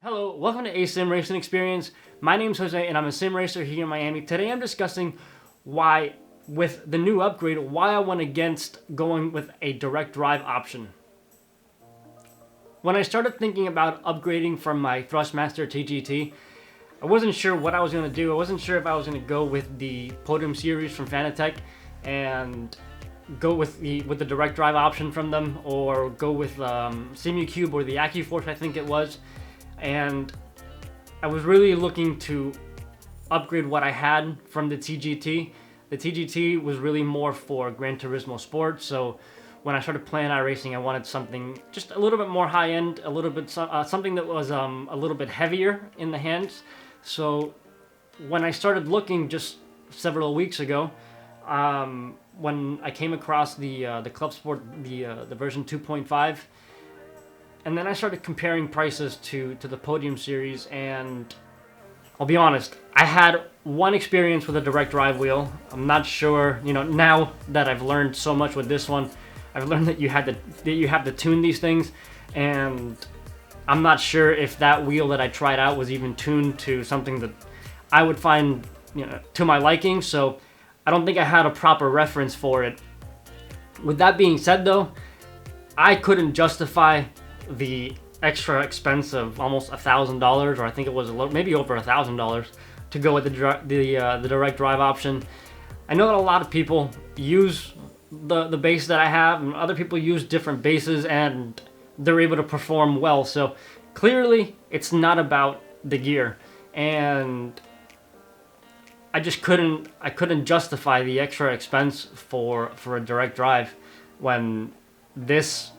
Hello, welcome to A Sim Racing Experience. My name's Jose and I'm a sim racer here in Miami. Today I'm discussing why, with the new upgrade, why I went against going with a direct drive option. When I started thinking about upgrading from my Thrustmaster TGT, I wasn't sure what I was going to do. I wasn't sure if I was going to go with the Podium series from Fanatec and go with the direct drive option from them, or go with SimuCube or the AccuForce, I think it was. And I was really looking to upgrade what I had from the TGT. The TGT was really more for Gran Turismo Sport, so when I started playing iRacing, I wanted something just a little bit more high-end, a little bit something that was a little bit heavier in the hands. So when I started looking just several weeks ago, when I came across the Club Sport, the version 2.5, and then I started comparing prices to the Podium series, and I'll be honest, I had one experience with a direct drive wheel. I'm not sure, now that I've learned so much with this one, I've learned that you have to tune these things, and I'm not sure if that wheel that I tried out was even tuned to something that I would find, to my liking, so I don't think I had a proper reference for it. With that being said though, I couldn't justify the extra expense of almost $1,000, or I think it was maybe over $1,000 to go with the direct drive option. I know that a lot of people use the base that I have, and other people use different bases, and they're able to perform well. So clearly, it's not about the gear, and I just couldn't justify the extra expense for a direct drive when this,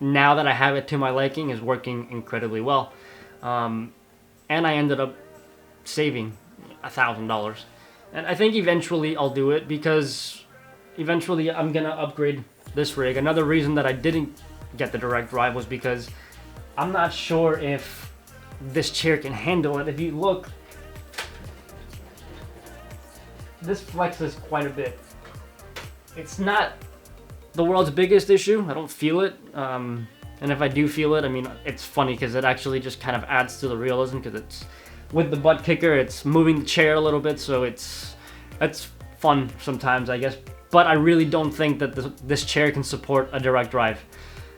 now that I have it to my liking, is working incredibly well. And I ended up saving $1,000. And I think eventually I'll do it, because eventually I'm gonna upgrade this rig. Another reason that I didn't get the direct drive was because I'm not sure if this chair can handle it. If you look, this flexes quite a bit. It's not the world's biggest issue. I don't feel it, and if I do feel it, I mean, it's funny because it actually just kind of adds to the realism, because it's with the butt kicker, it's moving the chair a little bit, so it's fun sometimes, I guess. But I really don't think that this chair can support a direct drive.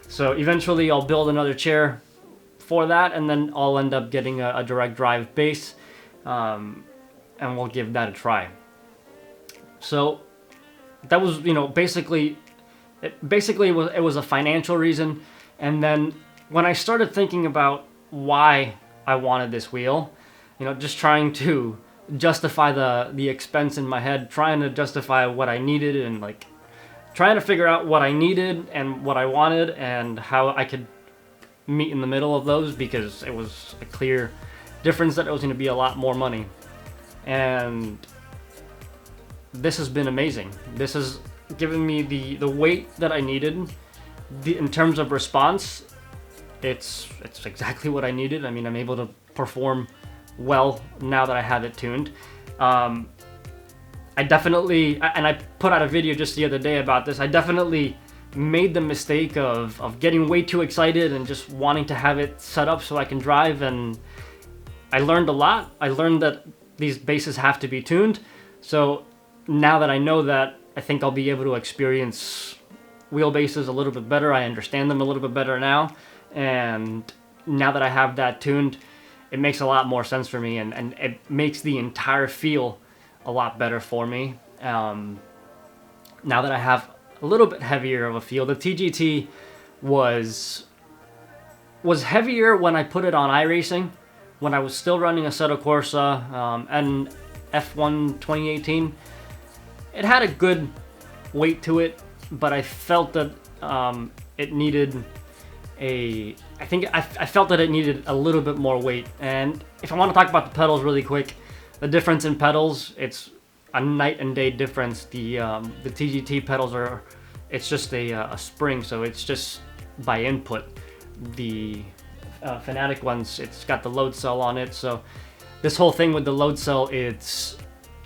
So eventually I'll build another chair for that, and then I'll end up getting a direct drive base, and we'll give that a try. So that was, basically it was a financial reason. And then when I started thinking about why I wanted this wheel, just trying to justify the expense in my head, trying to justify what I needed, and like trying to figure out what I needed and what I wanted and how I could meet in the middle of those, because it was a clear difference that it was going to be a lot more money. And this has been amazing. This has given me the weight that I needed. In terms of response, it's exactly what I needed. I mean, I'm able to perform well now that I have it tuned. I definitely, and I put out a video just the other day about this, I definitely made the mistake of getting way too excited and just wanting to have it set up so I can drive, and I learned a lot. I learned that these bases have to be tuned. So now that I know that, I think I'll be able to experience wheelbases a little bit better. I understand them a little bit better now, and now that I have that tuned, it makes a lot more sense for me, and it makes the entire feel a lot better for me. Now that I have a little bit heavier of a feel. The TGT was heavier when I put it on iRacing, when I was still running Assetto Corsa and F1 2018. It had a good weight to it, but I felt that it needed I felt that it needed a little bit more weight. And if I want to talk about the pedals really quick, the difference in pedals, it's a night and day difference. The TGT pedals it's just a spring, so it's just by input. The Fanatic ones, it's got the load cell on it, so this whole thing with the load cell, it's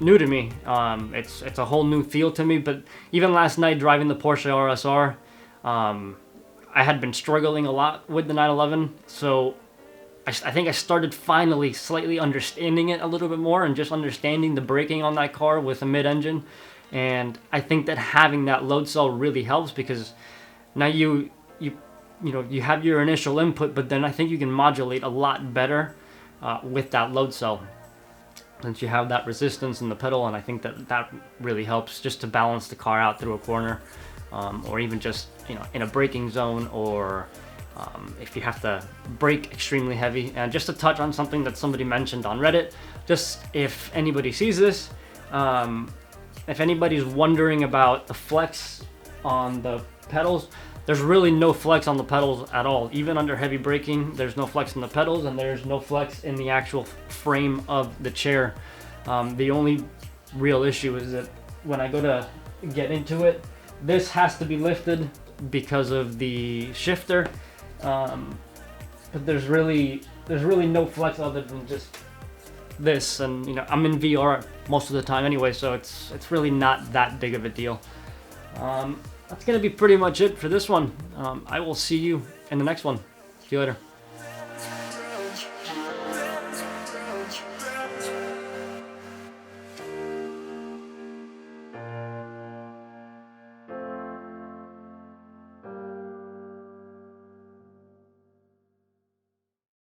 new to me. It's a whole new feel to me. But even last night driving the Porsche RSR, I had been struggling a lot with the 911, so I think I started finally slightly understanding it a little bit more, and just understanding the braking on that car with a mid-engine. And I think that having that load cell really helps, because now you have your initial input, but then I think you can modulate a lot better with that load cell, since you have that resistance in the pedal. And I think that really helps just to balance the car out through a corner, or even just in a braking zone, or if you have to brake extremely heavy. And just to touch on something that somebody mentioned on Reddit, just if anybody sees this, if anybody's wondering about the flex on the pedals, there's really no flex on the pedals at all. Even under heavy braking, there's no flex in the pedals, and there's no flex in the actual frame of the chair. The only real issue is that when I go to get into it, this has to be lifted because of the shifter. But there's really no flex other than just this. And I'm in VR most of the time anyway, so it's really not that big of a deal. That's gonna be pretty much it for this one. I will see you in the next one. See you later.